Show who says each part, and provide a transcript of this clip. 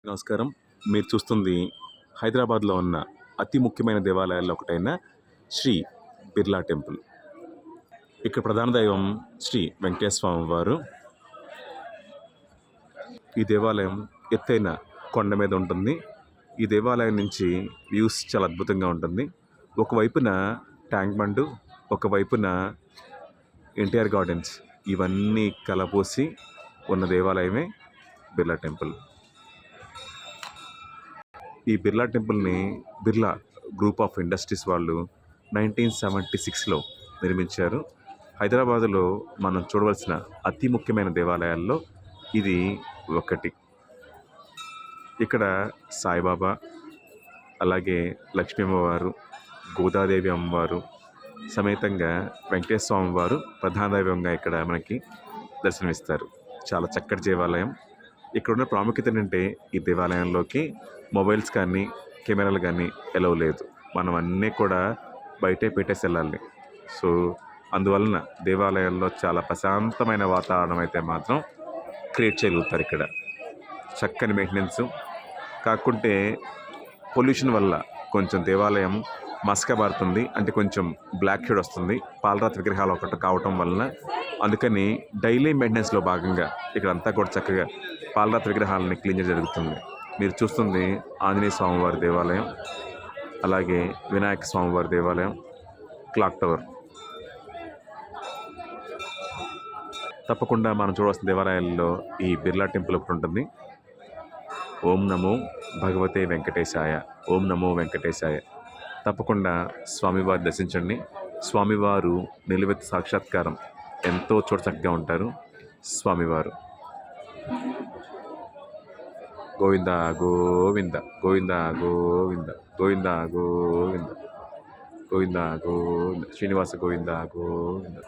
Speaker 1: నమస్కారం. మీరు చూస్తుంది హైదరాబాద్‌లో ఉన్న అతి ముఖ్యమైన దేవాలయాల్లో ఒకటైన శ్రీ బిర్లా టెంపుల్. ఇక్కడ ప్రధాన దైవం శ్రీ వెంకటేశ్వర స్వామి వారు. ఈ దేవాలయం ఎత్తైన కొండ మీద ఉంటుంది. ఈ దేవాలయం నుంచి వ్యూస్ చాలా అద్భుతంగా ఉంటుంది. ఒకవైపున ట్యాంక్ బండు, ఒకవైపున ఎన్టీఆర్ గార్డెన్స్, ఇవన్నీ కలబోసి ఉన్న దేవాలయమే బిర్లా టెంపుల్. ఈ బిర్లా టెంపుల్ని బిర్లా గ్రూప్ ఆఫ్ ఇండస్ట్రీస్ వాళ్ళు 1976లో నిర్మించారు. హైదరాబాదులో మనం చూడవలసిన అతి ముఖ్యమైన దేవాలయాల్లో ఇది ఒకటి. ఇక్కడ సాయిబాబా, అలాగే లక్ష్మీ అమ్మవారు, గోదాదేవి అమ్మవారు సమేతంగా వెంకటేశ్వర స్వామి వారు ప్రధాన దైవంగా ఇక్కడ మనకి దర్శనమిస్తారు. చాలా చక్కటి దేవాలయం. ఇక్కడ ఉన్న ప్రాముఖ్యత ఏంటంటే ఈ దేవాలయంలోకి మొబైల్స్ కానీ కెమెరాలు కానీ ఎలవ్ లేదు. మనం అన్నీ కూడా బయటే పెట్టేసి వెళ్ళాలి. సో అందువలన దేవాలయంలో చాలా ప్రశాంతమైన వాతావరణం అయితే మాత్రం క్రియేట్ చేయగలుగుతారు. ఇక్కడ చక్కని మెయింటెనెన్స్. కాకుంటే పొల్యూషన్ వల్ల కొంచెం దేవాలయం మసకబారుతుంది, అంటే కొంచెం బ్లాక్ షేడ్ వస్తుంది పాలరాతి విగ్రహాలు ఒకటి కావటం వలన. అందుకని డైలీ మెయింటెనెన్స్లో భాగంగా ఇక్కడంతా కూడా చక్కగా పాలరాతి విగ్రహాలని క్లీన్ చేయడం జరుగుతుంది. మీరు చూస్తుంది ఆంజనేయ స్వామివారి దేవాలయం, అలాగే వినాయక స్వామివారి దేవాలయం, క్లాక్ టవర్. తప్పకుండా మనం చూడవలసిన దేవాలయాల్లో ఈ బిర్లా టెంపుల్ ఒకటి ఉంటుంది. ఓం నమో భగవతే వెంకటేశాయ, ఓం నమో వెంకటేశాయ. తప్పకుండా స్వామివారి దర్శించండి. స్వామివారు నిలువెత్తు సాక్షాత్కారం, ఎంతో చోట చక్కగా ఉంటారు స్వామివారు. గోవింద గోవింద గోవింద గోవింద గోవింద గోవింద గోవింద గోవింద శ్రీనివాస గోవింద గోవింద.